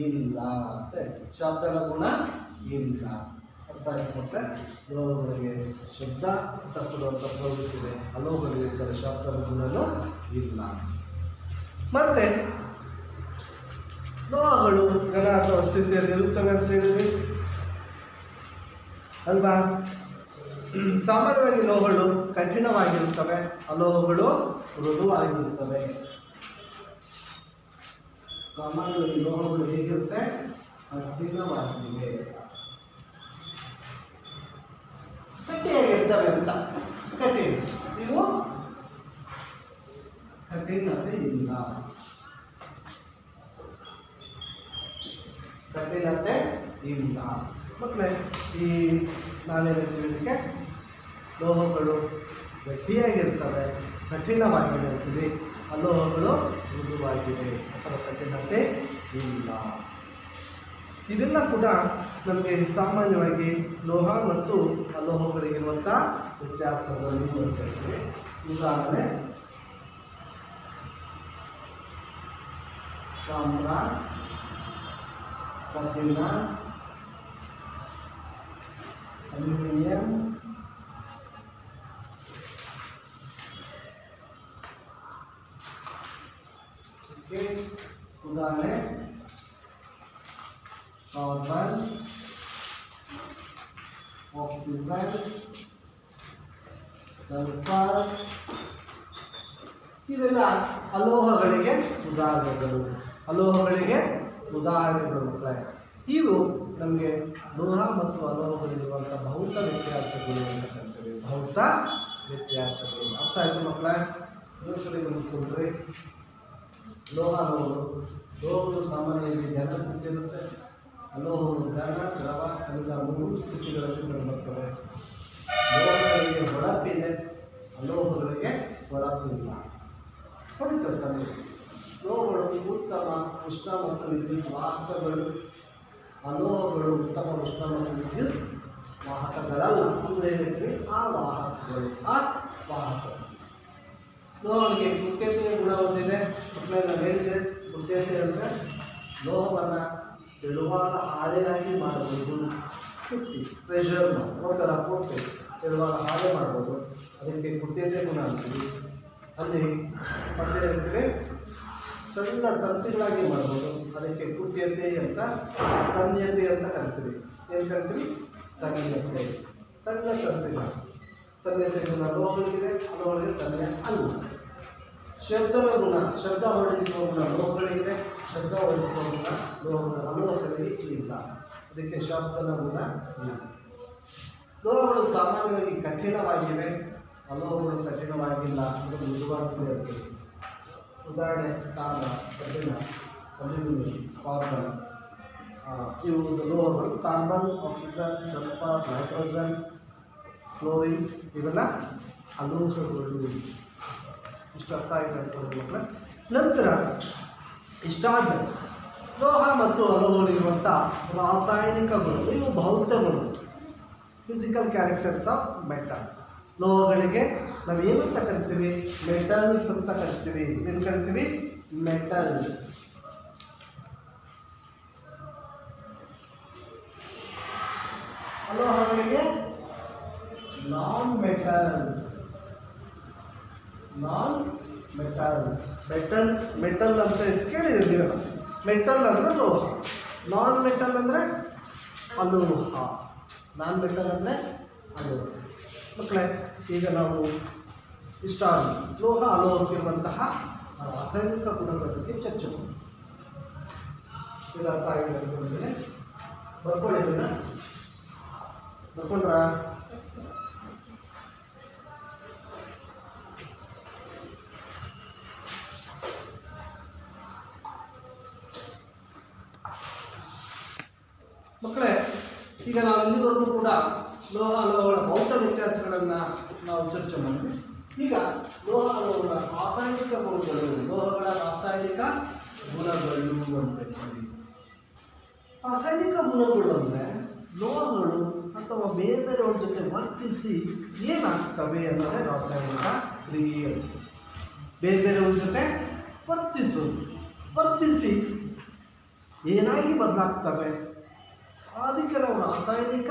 ಇಲ್ಲ ಅಂತ, ಶಬ್ದದ ಗುಣ ಇಲ್ಲ. ಅರ್ಥ ಆಯ್ತು ಮತ್ತೆ. ಲೋಹಗಳಿಗೆ ಶಬ್ದ ಅಂತ ಕೊಡುವಂಥ ಪ್ರವೃತ್ತಿ ಇದೆ, ಅಲೋಹಗಳಿಗೆ ಈ ಥರ ಶಬ್ದದ ಗುಣನೂ ಇಲ್ಲ. ಮತ್ತೆ ಲೋಹಗಳು ಘನ ಅಥವಾ ಸ್ಥಿತಿಯಲ್ಲಿ ಇರುತ್ತವೆ ಅಂತ ಹೇಳಿದ್ವಿ ಅಲ್ವಾ. ಸಾಮಾನ್ಯವಾಗಿ ಲೋಹಗಳು ಕಠಿಣವಾಗಿರುತ್ತವೆ, ಅಲೋಹಗಳು ಮೃದುವಾಗಿರುತ್ತವೆ. ಸಾಮಾನ್ಯವಾಗಿ ಲೋಹಗಳು ಹೇಗಿರುತ್ತೆ? ಕಠಿಣವಾಗಿವೆ, ಗಟ್ಟಿಯಾಗಿರ್ತವೆ ಅಂತ. ಕಠಿಣ, ಇವು ಕಠಿಣತೆ ಇಲ್ಲ, ಕಠಿಣತೆ ಇಲ್ಲ. ಮತ್ತೆ ಈ ನಾವೇನು ಹೇಳ್ತೀವಿ, ಲೋಹಗಳು ಗಟ್ಟಿಯಾಗಿರ್ತವೆ, ಕಠಿಣವಾಗಿರ್ತೀವಿ, ಅಲೋಹಗಳು ಮೃದುವಾಗಿವೆ, ಅಥವಾ ಕಠಿಣತೆ ಇಲ್ಲ. ಇವೆಲ್ಲ ಕೂಡ ನಮಗೆ ಸಾಮಾನ್ಯವಾಗಿ ಲೋಹ ಮತ್ತು ಅಲೋಹಗಳಿಗಿರುವಂಥ ವ್ಯತ್ಯಾಸಗಳನ್ನು ನೋಡ್ತಿರ್ತೀವಿ. ಉದಾಹರಣೆ, ತಾಮ್ರ, ಕಬ್ಬಿಣ, ಅಲ್ಯೂಮಿನಿಯಂ, ಓಕೆ, ಉದಾಹರಣೆ ಕಾರ್ಬನ್, ಆಕ್ಸಿಜನ್, ಸಲ್ಫರ್, ಇವೆಲ್ಲ ಅಲೋಹಗಳಿಗೆ ಉದಾಹರಣೆಗಳು. ಅಲೋಹಗಳಿಗೆ ಉದಾಹರಣೆಗಳು. ಇವು ನಮಗೆ ಲೋಹ ಮತ್ತು ಅಲೋಹಗಳಿರುವಂಥ ಭೌತ ವ್ಯತ್ಯಾಸಗಳು ಅಂತ ಕರಿತೀವಿ. ಭೌತ ವ್ಯತ್ಯಾಸಗಳು ಅರ್ಥ ಆಯಿತು ಮಕ್ಕಳೇ? ಇನ್ನೊಂದ್ಸರಿ ಗಮನಿಸ್ಕೊಂಡ್ರಿ. ಲೋಹಗಳು ಸಾಮಾನ್ಯವಾಗಿ ಘನ ಸ್ಥಿತಿ ಇರುತ್ತೆ. ಅಲೋಹಗಳು ಘನ, ದ್ರವ, ಅನಿಲ 3 ಸ್ಥಿತಿಗಳಲ್ಲಿ ಬರ್ತವೆ. ಲೋಹಗಳಿಗೆ ಹೊಳಪಿದೆ, ಅಲೋಹಗಳಿಗೆ ಹೊಳಪಿಲ್ಲ. ಹೊಡಿತಾರೆ. ಲೋಹಗಳು ಉತ್ತಮ ಉಷ್ಣ ಮತ್ತು ವಿದ್ಯುತ್ ವಾಹಕಗಳು, ಅಲೋಹಗಳು ಉತ್ತಮ ಉಷ್ಣ ಮತ್ತು ವಿದ್ಯುತ್ ವಾಹಕಗಳಲ್ಲ. ಅಂದರೆ ಹೇಳ್ತೀವಿ ಆ ವಾಹಕಗಳು. ಲೋಹಗಳಿಗೆ ಕೃತ್ಯತೆಯ ಗುಣ ಹೊಂದಿದೆ. ಮಕ್ಕಳೆಲ್ಲ ಹೇಳಿದೆ, ಕೃತ್ಯತೆ ಅಂದರೆ ಲೋಹವನ್ನು ತೆಳುವಾದ ಹಾಳೆಯಾಗಿ ಮಾಡಬಹುದು. ಪ್ರೆಷರ್ ಒಂಥರ ಕೊಟ್ಟು ತೆಳುವಾದ ಹಾಳೆ ಮಾಡ್ಬೋದು. ಅದಕ್ಕೆ ಕೃತ್ಯತೆ ಗುಣ ಅಂತೀವಿ. ಅಲ್ಲಿ ಮತ್ತೆ ಹೇಳ್ತೀವಿ ಸಣ್ಣ ತಂತಿಗಳಾಗಿ ಮಾಡ್ಬೋದು. ಅದಕ್ಕೆ ಕೃತ್ಯತೆ ಅಂತ, ತನ್ಯತೆ ಅಂತ ಕರಿತೀವಿ. ಏನು ಕರಿತೀವಿ? ತನ್ಯತೆ. ಸಣ್ಣ ತಂತಿಗಳು. ತನ್ಯತೆ ಗುಣ ಲೋಹಗಳಿಗಿದೆ, ಅಲೋಹಗಳಿಗೆ ತನ್ಯ ಅಲ್ಲ. ಶಬ್ದದ ಗುಣ, ಶಬ್ದ ಹೊರಡಿಸುವ ಗುಣ ಲೋಹಗಳಿಗಿದೆ, ಶಬ್ದ ಹೊರಡಿಸುವ ಗುಣ ಅಲೋಹಗಳಿಗೆ ಇಲ್ಲ. ಅದಕ್ಕೆ ಶಬ್ದದ ಗುಣ ಇಲ್ಲ. ಲೋಹಗಳು ಸಾಮಾನ್ಯವಾಗಿ ಕಠಿಣವಾಗಿವೆ, ಅಲೋಹಗಳು ಕಠಿಣವಾಗಿಲ್ಲ. ಅದು ಮೃದುವಾಗಿ ಇರ್ತದೆ. ಉದಾಹರಣೆ ತಾಮ್ರ ಕಠಿಣ, ಅಲ್ಯೂಮಿನಿಯಂ, ಕಾರ್ಬನ್, ಇವು ಲೋಹಗಳು. Carbon, oxygen, sulphur, nitrogen, chlorine ಇವೆಲ್ಲ ಅಲೋಹಗಳು. ಇಷ್ಟು ಅರ್ಥ ಆಗಿದೆ ಅಂತ ಮಕ್ಕಳ. ನಂತರ ಇಷ್ಟಾದ ಲೋಹ ಮತ್ತು ಅಲೋಹಗಳಿರುವಂಥ ರಾಸಾಯನಿಕ ಗುಣಗಳು, ಇವು ಭೌತಗಳು, ಫಿಸಿಕಲ್ ಕ್ಯಾರೆಕ್ಟರ್ಸ್ ಆಫ್ ಮೆಟಲ್ಸ್. ಲೋಹಗಳಿಗೆ ನಾವು ಏನಂತ ಕರಿತೀವಿ? ಮೆಟಲ್ಸ್ ಅಂತ ಕರಿತೀವಿ. ಏನು ಕರಿತೀವಿ? ಮೆಟಲ್ಸ್. ಅಲೋಹಗಳಿಗೆ non metals. Non metals. Metal ಅಂತ ಕೇಳಿದ್ದೀರಿ ನೀವೆಲ್ಲ. ಮೆಟಲ್ ಅಂದರೆ ಲೋಹ, ನಾನ್ ಮೆಟಲ್ ಅಂದರೆ ಅಲೋಹ. ನಾನ್ ಮೆಟಲ್ ಅಂದರೆ ಅಲೋಹ. ಮಕ್ಕಳೇ, ಈಗ ನಾವು ಇಷ್ಟ ಲೋಹ ಅಲೋಹಕ್ಕಿರುವಂತಹ ರಾಸಾಯನಿಕ ಗುಣಗಳ ಬಗ್ಗೆ ಚರ್ಚೆ ಮಾಡೋಣ. ಇದು ಅರ್ಥ ಆಗಿದೆ ಅಂದ್ಕೊಂಡ್ರೆ ಬರ್ಕೊಂಡಿದ್ದೀನ? ಬರ್ಕೊಂಡ್ರ? ಮಕ್ಕಳೇ, ಈಗ ನಾವು ಇಲ್ಲಿವರೆಗೂ ಕೂಡ ಲೋಹ ಅಲೋಹಗಳ ಭೌತ ವ್ಯತ್ಯಾಸಗಳನ್ನು ನಾವು ಚರ್ಚೆ ಮಾಡಿದ್ವಿ. ಈಗ ಲೋಹ ಅಲೋಹಗಳ ರಾಸಾಯನಿಕ ಗುಣಗಳು, ಲೋಹಗಳ ರಾಸಾಯನಿಕ ಗುಣಗಳು ಅಂತ ಹೇಳ್ತೀವಿ. ರಾಸಾಯನಿಕ ಗುಣಗಳು ಅಂದರೆ ಲೋಹಗಳು ಅಥವಾ ಬೇರೆ ಬೇರೆಯವ್ರ ಜೊತೆ ವರ್ತಿಸಿ ಏನಾಗ್ತವೆ ಅನ್ನೋದೇ ರಾಸಾಯನಿಕ ಕ್ರಿಯೆ. ಬೇರೆ ಬೇರೆಯವ್ರ ಜೊತೆ ವರ್ತಿಸಿ ಏನಾಗಿ ಬದಲಾಗ್ತವೆ, ಅದಕ್ಕೆ ನಾವು ರಾಸಾಯನಿಕ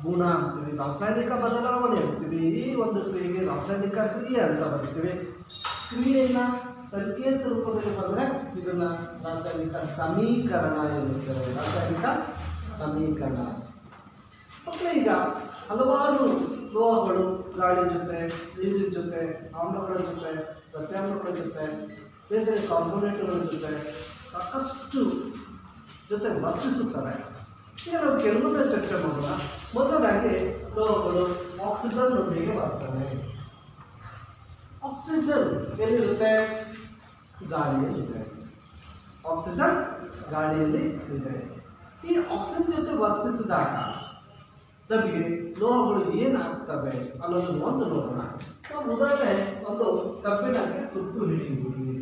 ಗುಣ ಅಂತೀವಿ, ರಾಸಾಯನಿಕ ಬದಲಾವಣೆ ಅಂತೀವಿ. ಈ ಒಂದು ಕ್ರಿಯೆಗೆ ರಾಸಾಯನಿಕ ಕ್ರಿಯೆ ಅಂತ ಬರ್ತೀವಿ. ಕ್ರಿಯೆಯನ್ನು ಸಂಕೇತ ರೂಪದಲ್ಲಿ ಬಂದರೆ ಇದನ್ನು ರಾಸಾಯನಿಕ ಸಮೀಕರಣ ಎನ್ನುತ್ತೇವೆ. ರಾಸಾಯನಿಕ ಸಮೀಕರಣ. ಮತ್ತು ಈಗ ಹಲವಾರು ಲೋಹಗಳು ಗಾಳಿ ಜೊತೆ, ನೀರಿನ ಜೊತೆ, ಆಮ್ಲಗಳ ಜೊತೆ, ಪ್ರತ್ಯಾಮ್ಲಗಳ ಜೊತೆ, ಬೇರೆ ಕಾಂಪೋನೆಂಟ್ಗಳ ಜೊತೆ ಸಾಕಷ್ಟು ಜೊತೆ ವರ್ತಿಸುತ್ತವೆ. ಈಗ ನಾವು ಕೆಲವೊಂದು ಚರ್ಚೆ ಮಾಡೋಣ. ಮೊದಲಾಗಿ ಲೋಹಗಳು ಆಕ್ಸಿಜನ್ನೊಂದಿಗೆ ಬರ್ತವೆ. ಆಕ್ಸಿಜನ್ ಎಲ್ಲಿರುತ್ತೆ? ಗಾಳಿಯಲ್ಲಿದೆ. ಆಕ್ಸಿಜನ್ ಗಾಳಿಯಲ್ಲಿ ಇದೆ. ಈ ಆಕ್ಸಿಜನ್ ಜೊತೆ ವರ್ತಿಸಿದಾಗ ನಮಗೆ ಲೋಹಗಳು ಏನಾಗ್ತವೆ ಅನ್ನೋದನ್ನು ಒಂದು ನೋಡೋಣ. ನಾವು ಉದಾಹರಣೆ ಒಂದು ಕಬ್ಬಿಣಕ್ಕೆ ತುಕ್ಕು ಹಿಡಿಯುವುದು.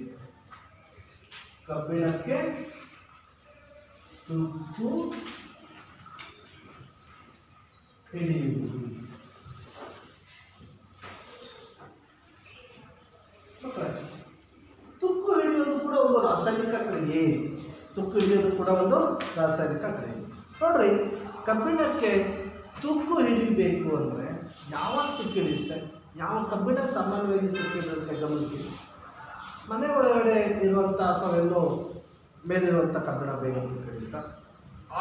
ಕಬ್ಬಿಣಕ್ಕೆ ತುಕ್ಕು ಹಿಡಿಯುವುದು. ತುಕ್ಕು ಹಿಡಿಯೋದು ಕೂಡ ಒಂದು ರಾಸಾಯನಿಕ ಕ್ರಿಯೆ. ತುಕ್ಕು ಹಿಡಿಯೋದು ಕೂಡ ಒಂದು ರಾಸಾಯನಿಕ ಕ್ರಿಯೆ. ನೋಡ್ರಿ, ಕಬ್ಬಿಣಕ್ಕೆ ತುಕ್ಕು ಹಿಡಿಬೇಕು ಅಂದರೆ ಯಾವಾಗ ತುಕ್ಕು ಹಿಡಿಯುತ್ತೆ? ಯಾವ ಕಬ್ಬಿಣ ಸಾಮಾನ್ಯವಾಗಿ ತುಕ್ಕು ಹಿಡಿಯುತ್ತೆ ಗಮನಿಸಿ. ಮನೆ ಒಳಗಡೆ ಇರುವಂಥ ಅಥವಾ ಎಲ್ಲೋ ಮೇಲಿರುವಂಥ ಕಬ್ಬಿಣ ಬೇಗ ತುಕ್ಕು ಹಿಡಿಯುತ್ತಾ?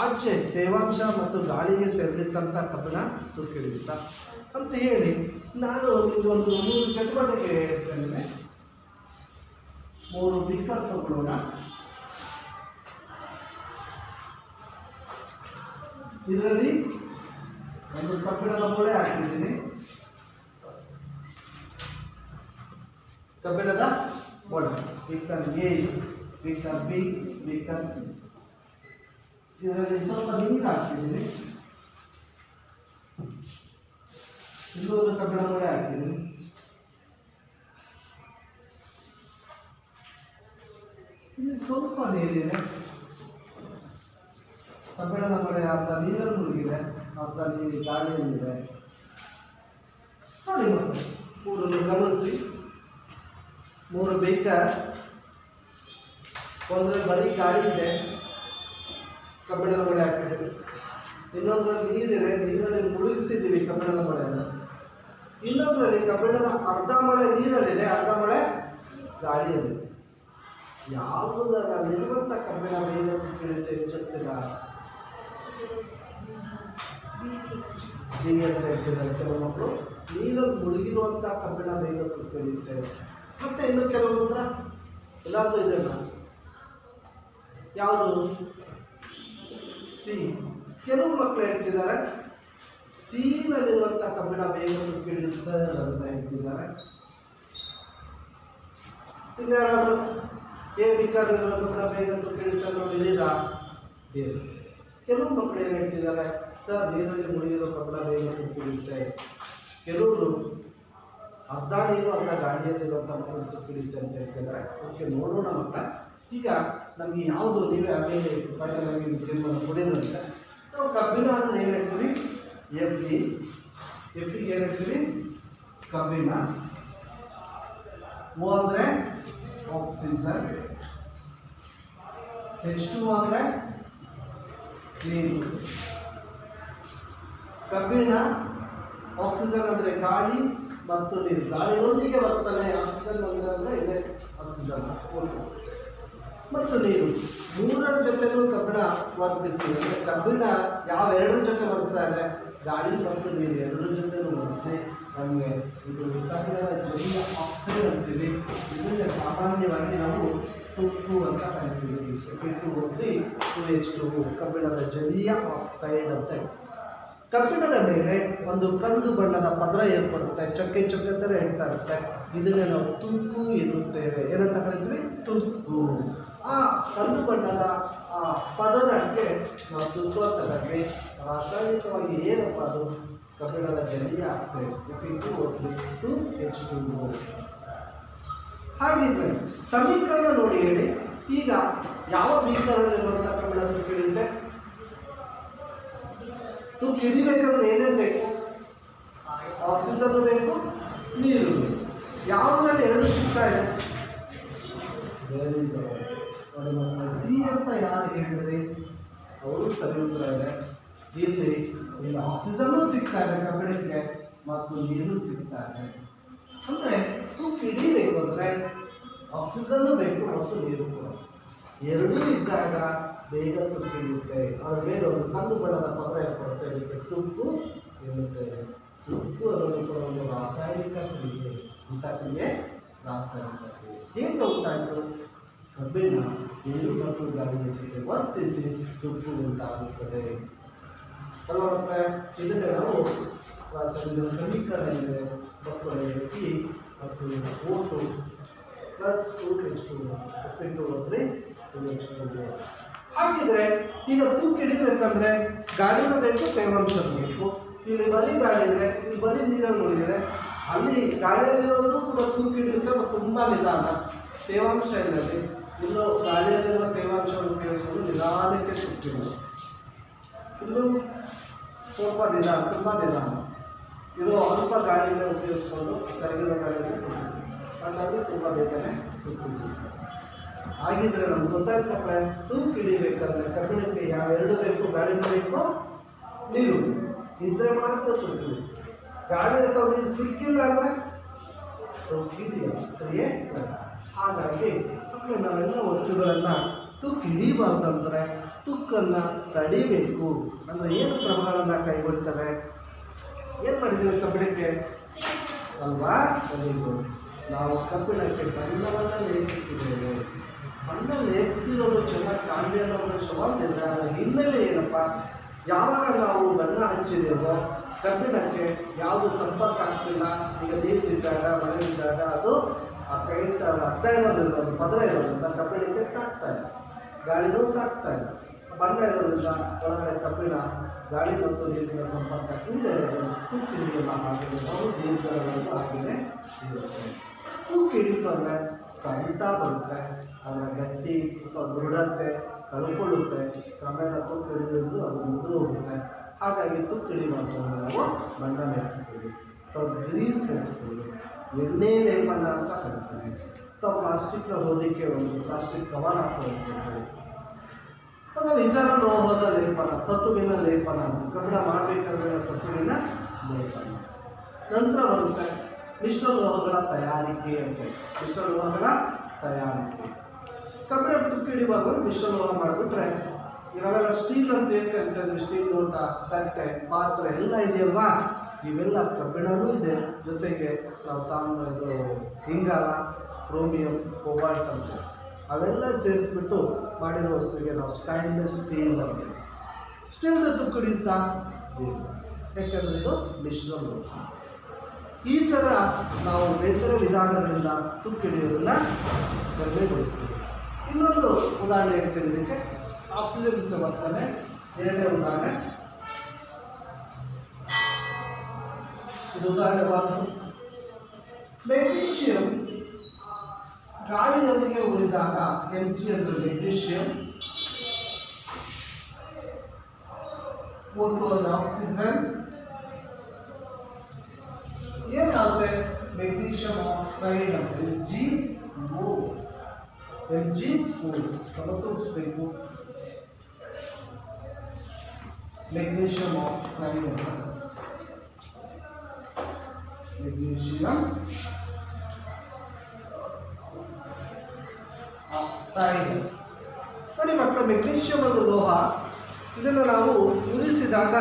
ಆಚೆ ತೇವಾಂಶ ಮತ್ತು ಗಾಳಿಗೆ ತೆರೆದಿಟ್ಟಂಥ ಕಬ್ಬಿಣ ತುಕ್ಕು ಹಿಡಿಯುತ್ತಾ ಅಂತ ಹೇಳಿ ನಾನು ನಿಮಗೊಂದು 3 ಚಟುವಟಿಕೆ ಹೇಳ್ತೇನೆ. 3 ಬೀಕರ್ ತಗೊಳ್ಳೋಣ. ಇದರಲ್ಲಿ ಒಂದು ಕಬ್ಬಿಣದ ಮೊಳೆ ಹಾಕಿದ್ದೀನಿ. ಕಬ್ಬಿಣದ ಮೊಳೆ beaker A, beaker B, beaker C. ಇದರಲ್ಲಿ ಸ್ವಲ್ಪ ನೀರು ಹಾಕಿದ್ದೀನಿ. ಇಲ್ಲೊಂದು ಕಬ್ಬಿಣ ಮೊಳೆ ಹಾಕಿದ್ದೀನಿ. ಇಲ್ಲಿ ಸ್ವಲ್ಪ ನೀರಿದೆ. ಕಬ್ಬಿಣದ ಮೊಳೆ ಅರ್ಧ ನೀರಲ್ಲಿ ಮುಳುಗಿದೆ, ಅರ್ಧ ನೀರು ಗಾಳಿಯಲ್ಲಿದೆ. ನೋಡಿ ಮತ್ತೆ 3 ಗಮನಿಸಿ. 3 ಬೇಕರ್, ಒಂದರಲ್ಲಿ ಬರೀ ಗಾಳಿ ಇದೆ, ಕಬ್ಬಿಣದ ಮೊಳೆ ಹಾಕಿದ್ದೀವಿ. ಇನ್ನೊಂದರಲ್ಲಿ ನೀರಿದೆ, ನೀರಲ್ಲಿ ಮುಳುಗಿಸಿದ್ದೀವಿ ಕಬ್ಬಿಣದ ಮೊಳೆಯನ್ನು. ಇನ್ನೊಂದರಲ್ಲಿ ಕಬ್ಬಿಣದ ಅರ್ಧ ಮೊಳೆ ನೀರಲ್ಲಿದೆ, ಅರ್ಧ ಮೊಳೆ ಗಾಳಿಯಲ್ಲಿದೆ. ಯಾವುದರಲ್ಲಿರುವಂಥ ಕಬ್ಬಿಣ ಬೇಗ ತುಕ್ಕಿಡುತ್ತೆ ಹೆಚ್ಚುತ್ತಿಲ್ಲ? ಹೀಗೆ ಅಂತ ಹೇಳ್ತಿದ್ದಾರೆ ಕೆಲವು ಮಕ್ಕಳು. ನೀರಲ್ಲಿ ಮುಳುಗಿರುವಂಥ ಕಬ್ಬಿಣ ಬೇಗ ತುಕ್ಕಿಡುತ್ತೆ. ಮತ್ತೆ ಇನ್ನು ಕೆಲವು ಉತ್ತರ ಎಲ್ಲಾದರೂ ಇದೆಲ್ಲ ಯಾವುದು? ಸಿ. ಕೆಲವು ಮಕ್ಕಳು ಹೇಳ್ತಿದ್ದಾರೆ ಸಿನಲ್ಲಿರುವಂಥ ಕಬ್ಬಿಣ ಬೇಗ ತುಕ್ಕಿಡುತ್ತೆ ಸರ್ ಅಂತ ಹೇಳ್ತಿದ್ದಾರೆ. ಇನ್ಯಾರಾದರೂ ಏ ಬಿಕ್ಕಲ್ಲಿರುವ ಕಬ್ಬಿಣ ಬೇಗ ತುಕ್ಕಿಡುತ್ತೆ ನೋಡಿದ್ದೀರಾ? ಕೆಲವು ಮಕ್ಕಳು ಏನು ಹೇಳ್ತಿದ್ದಾರೆ? ಸರ್ ನೀರಲ್ಲಿ ಮುಳುಗಿರೋ ಕಬ್ಬಿಣ ಬೇಗ ತುಕ್ಕಿಡುತ್ತೆ. ಕೆಲವರು ಅರ್ಧ ನೀರು ಅರ್ಧ ಗಾಳಿಯಲ್ಲಿರುವಂಥ ಮಕ್ಕಳು ತುಕ್ಕಿಡುತ್ತೆ ಅಂತ ಹೇಳ್ತಿದ್ದಾರೆ. ಓಕೆ, ನೋಡೋಣ ಮಕ್ಕಳ. ಈಗ ನಮಗೆ ಯಾವುದು ನೀವೇ ಆಮೇಲೆ ಫೈನಲಾಗಿ ತೀರ್ಮಾನ ಕೊಡಿರೋದಿಲ್ಲ. ನಾವು ಕಬ್ಬಿಣ ಅಂದರೆ ಏನು ಹೇಳ್ತೀವಿ? Fe. Feಗೆ ಏನು ಹೇಳ್ತೀವಿ? ಕಬ್ಬಿಣ. O ಅಂದರೆ ಆಕ್ಸಿಜನ್. H2O ಅಂದರೆ ನೀರು. ಕಬ್ಬಿಣ, ಆಕ್ಸಿಜನ್ ಅಂದರೆ ಗಾಳಿ ಮತ್ತು ನೀರು. ಗಾಳಿಯೊಂದಿಗೆ ಬರ್ತಾನೆ. ಆಕ್ಸಿಜನ್ ಅಂದರೆ ಇದೆ ಆಕ್ಸಿಜನ್ ಮತ್ತು ನೀರು. 3ರ ಜೊತೆನೂ ಕಬ್ಬಿಣ ವರ್ತಿಸಿ, ಅಂದರೆ ಕಬ್ಬಿಣ ಯಾವ 2 ಜೊತೆ ವರ್ತಿಸ್ತಾ ಇದೆ? ಗಾಳಿ ಮತ್ತು ನೀರು 2 ಜೊತೆನೂ ವರ್ತಿಸಿ ನಮಗೆ ಇದು ಕಬ್ಬಿಣದ ಜಲೀಯ ಆಕ್ಸೈಡ್ ಅಂತೀವಿ. ಇದನ್ನು ಸಾಮಾನ್ಯವಾಗಿ ನಾವು ತುಕ್ಕು ಅಂತ ಕರಿತೀವಿ. Fe2O3 ಕಬ್ಬಿಣದ ಜಲೀಯ ಆಕ್ಸೈಡ್ ಅಂತ ಹೇಳಿ. ಕಬ್ಬಿಣದ ಮೇಲೆ ಒಂದು ಕಂದು ಬಣ್ಣದ ಪದರ ಏರ್ಪಡುತ್ತೆ, ಚಕ್ಕೆ ಚಕ್ಕೆ ಥರ ಹೇಳ್ತಾ ಇರುತ್ತೆ. ಇದನ್ನೇ ನಾವು ತುಕ್ಕು ಎನ್ನುತ್ತೇವೆ. ಏನಂತ ಕರಿತೀವಿ? ತುಕ್ಕು. ಆ ಕಂದು ಬಣ್ಣದ ಆ ಪದರಕ್ಕೆ ನಾವು ತುಕ್ಕು ಅಂತ ಕರಿತೀವಿ. ರಾಸಾಯನಿಕವಾಗಿ ಏನಪ್ಪ ಅದು? ಕಬ್ಬಿಣದ ಜಲೀಯ ಆಕ್ಸೈಡ್ Fe2O3 ಹಾಗಿದ್ರೆ ಸಮೀಕರಣ ನೋಡಿ ಹೇಳಿ. ಈಗ ಯಾವ ಬೀಕರಲ್ಲಿರುವಂಥ ಕಬ್ಬಿಣ ತುಕ್ಕಿಡುತ್ತೆ? ತುಕ್ಕು ಹಿಡಿಬೇಕಂದ್ರೆ ಏನೇನು ಬೇಕು? ಆಕ್ಸಿಜನ್ ಬೇಕು, ನೀರು ಬೇಕು. ಯಾವುದರಲ್ಲಿ 2 ಸಿಗ್ತಾ ಇದೆ? ಸಿ ಅಂತ ಯಾರು ಹೇಳಿದ್ರೆ ಅವರು ಸರಿ ಉತ್ತರ ಇದೆ. ಇಲ್ಲಿ ಆಕ್ಸಿಜನ್ನು ಸಿಗ್ತಾ ಇದೆ ಕಬ್ಬಿಣಕ್ಕೆ ಮತ್ತು ನೀರು ಸಿಗ್ತಾ ಇದೆ. ಅಂದರೆ ತುಕ್ಕು ಹಿಡಿಬೇಕು ಅಂದರೆ ಆಕ್ಸಿಜನ್ನು ಬೇಕು ಮತ್ತು ನೀರು ಕೂಡ. 2 ಇದ್ದಾಗ ಬೇಗ ತುಕ್ಕು ಹಿಡಿಯುತ್ತೆ. ಅದರ ಮೇಲೆ ಒಂದು ಕಂದು ಬಣ್ಣದ ಪದರ ಏರ್ಪಡುತ್ತೆ, ಇದಕ್ಕೆ ತುಕ್ಕು ಎನ್ನುತ್ತೇವೆ. ತುಕ್ಕು ಅನ್ನೋದು ಕೂಡ ಒಂದು ರಾಸಾಯನಿಕ ಕ್ರಿಯೆ. ಇಂಥ ಕ್ರಿಯೆ ರಾಸಾಯನಿಕ ಕ್ರಿಯೆ. ಹೇಗೆ ಉಂಟಾಯಿತು? ಕಬ್ಬಿಣ ನೀರು ಮತ್ತು ಗಾಳಿಯ ಜೊತೆ ವರ್ತಿಸಿ ತುಕ್ಕು ಉಂಟಾಗುತ್ತದೆ ಅಲ್ವಾ? ಮತ್ತೆ ಇದನ್ನೇ ನಾವು ರಾಸಾಯನಿಕ ಸಮೀಕರಣ ಇದೆ. ಮಕ್ಕಳಿಗೆ P ಮತ್ತು O2 ಪ್ಲಸ್ 2H2O Fe2O3 ಹಾಗಿದ್ರೆ ಈಗ ತುಕ್ಕು ಹಿಡಿಬೇಕಂದ್ರೆ ಗಾಳಿನೂ ಬೇಕು, ತೇವಾಂಶ ಬೇಕು. ಇಲ್ಲಿ ಬರೀ ಗಾಳಿ ಇದೆ, ಇಲ್ಲಿ ಬರೀ ನೀರಲ್ಲಿ ಮುಳುಗಿದೆ. ಅಲ್ಲಿ ಗಾಳಿಯಲ್ಲಿರೋದು ಕೂಡ ತುಕ್ಕು ಹಿಡಿಯುತ್ತೆ ಮತ್ತು ತುಂಬ ನಿಧಾನ. ತೇವಾಂಶ ಇಲ್ಲದೆ ಇಲ್ಲೋ ಗಾಳಿಯಲ್ಲಿರುವ ತೇವಾಂಶವನ್ನು ಉಪಯೋಗಿಸೋದು ನಿಧಾನಕ್ಕೆ ತುಕ್ಕಿಲ್ಲ. ಇಲ್ಲೂ ಸ್ವಲ್ಪ ನಿಧಾನ, ತುಂಬ ನಿಧಾನ. ಇರೋ ಅಲ್ಪ ಗಾಳಿಯನ್ನು ಉಪಯೋಗಿಸ್ಕೊಂಡು ಕರಗಿರೋ ಗಾಳಿಯನ್ನು ಹಾಗಾಗಿ ತುಂಬ ಬೇಗನೆ ತುಕ್ಕು. ಹಾಗಿದ್ರೆ ನಮ್ಗೆ ಗೊತ್ತಾಯ್ತು ಮಕ್ಕಳೇ, ತುಕ್ಕು ಹಿಡಿಬೇಕಂದ್ರೆ ಕಬ್ಬಿಣಕ್ಕೆ ಯಾವ 2 ಬೇಕು? ಗಾಳಿನೂ ಬೇಕು, ನೀರು ಇದ್ರೆ ಮಾತ್ರ ತುಕ್ಕು. ಗಾಳಿ ಅಥವಾ ನೀರು ಸಿಕ್ಕಿಲ್ಲ ಅಂದರೆ ತುಕ್ಕು ಹಿಡಿಯಲ್ಲ. ಹಾಗಾಗಿ ಮಕ್ಕಳು ನಾವೆಲ್ಲ ವಸ್ತುಗಳನ್ನು ತುಕ್ಕು ಹಿಡಿಬಾರ್ದಂದ್ರೆ ತುಕ್ಕನ್ನು ತಡಿಬೇಕು. ಅಂದರೆ ಏನು ಕ್ರಮಗಳನ್ನು ಕೈಗೊಳ್ತವೆ? ಏನು ಮಾಡಿದ್ದೀವಿ ಕಬ್ಬಿಣಕ್ಕೆ ಅಲ್ವಾ? ನಾವು ಕಬ್ಬಿಣಕ್ಕೆ ಬಣ್ಣವನ್ನು ಲೇಪಿಸಿದ್ದೇವೆ. ಬಣ್ಣ ಲೇಪಿಸಿರೋದು ಚೆನ್ನಾಗಿ ಕಾಣದೇ ಅನ್ನೋದು ಶವಾಂತಿಲ್ಲ. ಅದರ ಹಿನ್ನೆಲೆ ಏನಪ್ಪ? ಯಾವಾಗ ನಾವು ಬಣ್ಣ ಹಚ್ಚಿದೇವೋ ಕಬ್ಬಿಣಕ್ಕೆ ಯಾವುದು ಸಂಪರ್ಕ ಆಗ್ತಿಲ್ಲ, ಈಗ ನೀರಿದ್ದಾಗ ಮಳೆಯಿದ್ದಾಗ ಅದು ಆ ಪೇಂಟ್ ಅರ್ಧ ಇರೋದ್ರಿಂದ, ಅದು ಪದರ ಇರೋದ್ರಿಂದ ಕಬ್ಬಿಣಕ್ಕೆ ತಾಗ್ತಾ ಇಲ್ಲ, ಗಾಳಿನೂ ತಾಗ್ತಾ ಇಲ್ಲ. ಬಣ್ಣ ಇರೋದ್ರಿಂದ ಒಳಗಡೆ ಕಬ್ಬಿಣ ಗಾಳಿ ಮತ್ತು ನೀರಿನ ಸಂಪರ್ಕ ಇಲ್ಲದೆ ತುಕ್ಕು ಹಿಡಿಯಲ್ಲ. ಹಾಗೆ ನಾವು ದೀರ್ಘಗಳು ಹಾಗೆಯೇ ಇರುತ್ತೆ. ತುಕ್ಕು ಹಿಡಿತು ಅಂದರೆ ಸವಿತಾ ಬರುತ್ತೆ, ಅದರ ಗಟ್ಟಿ ಅಥವಾ ದೃಢತೆ ಕಳ್ಕೊಳ್ಳುತ್ತೆ. ಕ್ರಮೇಣ ತುಕ್ಕು ಹಿಡಿದು ಅದು ಮುಗಿದು ಹೋಗುತ್ತೆ. ಹಾಗಾಗಿ ತುಕ್ಕು ಹಿಡಿಬಾರ್ದು ಅಂದರೆ ನಾವು ಬಣ್ಣ ಲೇಪಿಸ್ತೀವಿ ಅಥವಾ ಗ್ರೀಸ್ ಲೇಪಿಸ್ತೀವಿ, ಎಣ್ಣೆ ಲೇಪನ ಅಂತ ಕರಿತೀವಿ. ಅಥವಾ ಪ್ಲಾಸ್ಟಿಕ್ನ ಹೊದಿಕೆ, ಒಂದು ಪ್ಲಾಸ್ಟಿಕ್ ಕವರ್ ಹಾಕೋದು, ಅಥವಾ ಇತರ ಲೋಹದ ಲೇಪನ, ಸತುವಿನ ಲೇಪನ ಅಂತ ಕಬ್ಬಿಣ ಮಾಡಬೇಕಾದ್ರೆ ಸತುವಿನ ಲೇಪನ. ನಂತರ ಬರುತ್ತೆ ಮಿಶ್ರ ಲೋಹಗಳ ತಯಾರಿಕೆ ಅಂತ. ಮಿಶ್ರ ಲೋಹಗಳ ತಯಾರಿಕೆ ಕಬ್ಬಿಣ ತುಕ್ಕು ಹಿಡಿಬಾರ್ದು, ಮಿಶ್ರ ಲೋಹ ಮಾಡಿಬಿಟ್ರೆ ಇವಾಗೆಲ್ಲ ಸ್ಟೀಲ್ ಅಂತ ಹೇಳ್ತೇವೆ. ಸ್ಟೀಲ್ ಲೋಟ, ತಟ್ಟೆ, ಪಾತ್ರೆ ಎಲ್ಲ ಇದೆಯಲ್ವಾ? ಇವೆಲ್ಲ ಕಬ್ಬಿಣವೂ ಇದೆ, ಜೊತೆಗೆ ನಾವು ತಾಮ್ರ, ಇಂಗಾಲ, ಕ್ರೋಮಿಯಂ, ಕೋಬಾಲ್ಟ್ ಅಂತ ಅವೆಲ್ಲ ಸೇರಿಸ್ಬಿಟ್ಟು ಮಾಡಿರೋ ವಸ್ತುವಿಗೆ ನಾವು ಸ್ಟೈನ್ಲೆಸ್ ಸ್ಟೀಲ್ ಅಂತ. ಸ್ಟೀಲ್ದ ತುಕ್ಕು ಹಿಡಿಯುತ್ತಾ? ಯಾಕೆಂದರೆ ಇದು ಮಿಶ್ರ ಲೋಹ. ಈ ಥರ ನಾವು ಬೇರೆ ವಿಧಾನಗಳಿಂದ ತುಕ್ಕು ಹಿಡಿಯೋದನ್ನ ಕಡಿಮೆಗೊಳಿಸ್ತೀವಿ. ಇನ್ನೊಂದು ಉದಾಹರಣೆ ಹೇಳ್ತೀನಿ ಇದಕ್ಕೆ, ಆಕ್ಸಿಜನ್ ಜೊತೆ ಬರ್ತಾನೆ. ಎರಡನೇ ಉದಾಹರಣೆ, ಇದು ಉದಾಹರಣೆ ಬಂದು ಮೆಗ್ನೀಷಿಯಂ ಗಾಳಿಯೊಂದಿಗೆ ಉಳಿದಾಗ Mg ಅಂದರೆ ಮೆಗ್ನೀಷಿಯಂ, O2 ಆಕ್ಸಿಜನ್ ಏನಾಗುತ್ತೆ? ಮೆಗ್ನೀಷಿಯಂ ಆಕ್ಸೈಡ್ ಅಂತ MgO. ಸಮತೋಲಿಸಬೇಕು. Magnesium oxide, magnesium oxide. ನೋಡಿ ಮಕ್ಕಳ, ಮೆಗ್ನೀಷಿಯಂ ಒಂದು ಲೋಹ. ಇದನ್ನು ನಾವು ಉರಿಸಿದಾಗ,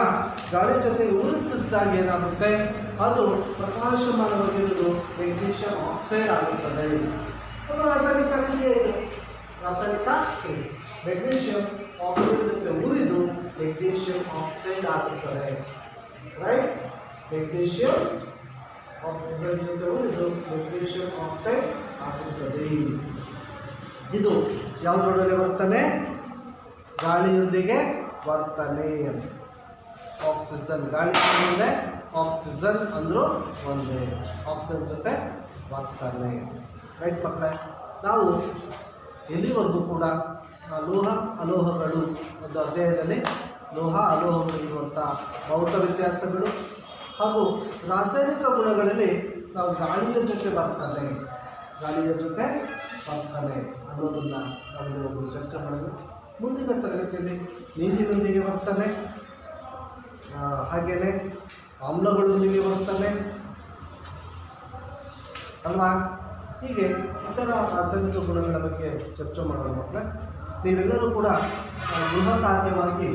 ಗಾಳಿ ಜೊತೆಗೆ ಉರುತ್ತಿಸಿದಾಗ ಏನಾಗುತ್ತೆ? ಅದು ಪ್ರಕಾಶಮಾನವಾಗಿರುವುದು ಮೆಗ್ನೀಷಿಯಂ ಆಕ್ಸೈಡ್ ಆಗುತ್ತದೆ. ಅದು ರಾಸಾಯನಿಕ ಕ್ರಿಯೆ ಇದೆ. ರಾಸಾಯನಿಕ ಕ್ರಿಯೆ ಮೆಗ್ನೀಷಿಯಂ ಆಕ್ಸೈಡ್ ಜೊತೆ ಉರಿದು ಮೆಗ್ನೀಷಿಯಂ ಆಕ್ಸೈಡ್ ಆಗುತ್ತದೆ. ರೈಟ್? ಮೆಗ್ನೀಷಿಯಂ ಆಕ್ಸಿಜನ್ ಜೊತೆ ಉರಿದು ಮೆಗ್ನೀಷಿಯಂ ಆಕ್ಸೈಡ್ ಆಗುತ್ತದೆ. ಇದು ಯಾವುದರೊಳಗೆ ವರ್ತನೆ? ಗಾಳಿಯೊಂದಿಗೆ ವರ್ತನೆ. ಆಕ್ಸಿಜನ್, ಗಾಳಿ ಒಂದೇ, ಆಕ್ಸಿಜನ್ ಅಂದರೂ ಒಂದೇ. ಆಕ್ಸಿಜನ್ ಜೊತೆ ವರ್ತನೆ. ರೈಟ್ ಮಕ್ಕಳೇ? ನಾವು ಎಲ್ಲಿವರೆಗೂ ಕೂಡ ಲೋಹ ಅಲೋಹಗಳು ಒಂದು ಅಧ್ಯಾಯದಲ್ಲಿ ಲೋಹ ಅಲೋಹಗಳಿರುವಂಥ ಭೌತ ವ್ಯತ್ಯಾಸಗಳು ಹಾಗೂ ರಾಸಾಯನಿಕ ಗುಣಗಳಲ್ಲಿ ನಾವು ಗಾಳಿಯ ಜೊತೆ ವರ್ತನೆ ಅನ್ನೋದನ್ನು ನಾವು ಚರ್ಚೆ ಮಾಡಿದ್ವಿ. ಮುಂದಿನ ತರಗತಿಯಲ್ಲಿ ನೀರಿನೊಂದಿಗೆ ವರ್ತನೆ, ಹಾಗೆಯೇ ಆಮ್ಲಗಳೊಂದಿಗೆ ವರ್ತನೆ ಅಲ್ವಾ, ಹೀಗೆ ಇತರ ರಾಸಾಯನಿಕ ಗುಣಗಳ ಬಗ್ಗೆ ಚರ್ಚೆ ಮಾಡೋಣ ಮಕ್ಕಳೇ. ನೀವೆಲ್ಲರೂ ಕೂಡ ಬೃಹತಾರ್ಯವಾಗಿ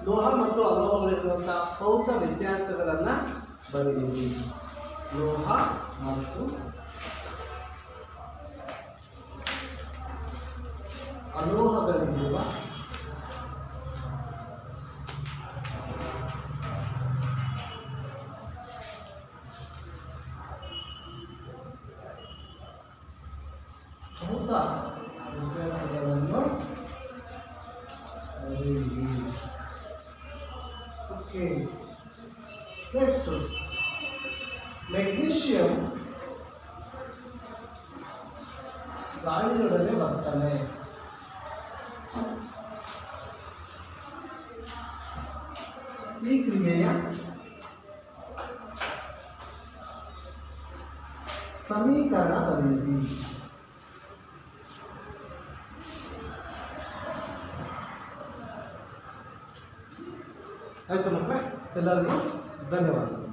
ಲೋಹ ಮತ್ತು ಅಲೋಹಗಳಿರುವಂಥ ಭೌತ ವ್ಯತ್ಯಾಸಗಳನ್ನು ಬರೆಯಿರಿ. ಲೋಹ ಮತ್ತು ಅಲೋಹಗಳಿರುವ ಭೌತ ವ್ಯತ್ಯಾಸಗಳನ್ನು ಬರೆಯಿರಿ. ಓಕೆ, ನೆಕ್ಸ್ಟ್ ಮೆಗ್ನೀಷಿಯಂ ಗಾಳಿಯೊಡನೆ ವರ್ತನೆ. ಈ ಕ್ರಿಯೆಯ ಸಮೀಕರಣ ಬರೆಯಿರಿ. ಆಯಿತು ಮಕ್ಕಳೇ, ಎಲ್ಲರಿಗೂ ಧನ್ಯವಾದಗಳು.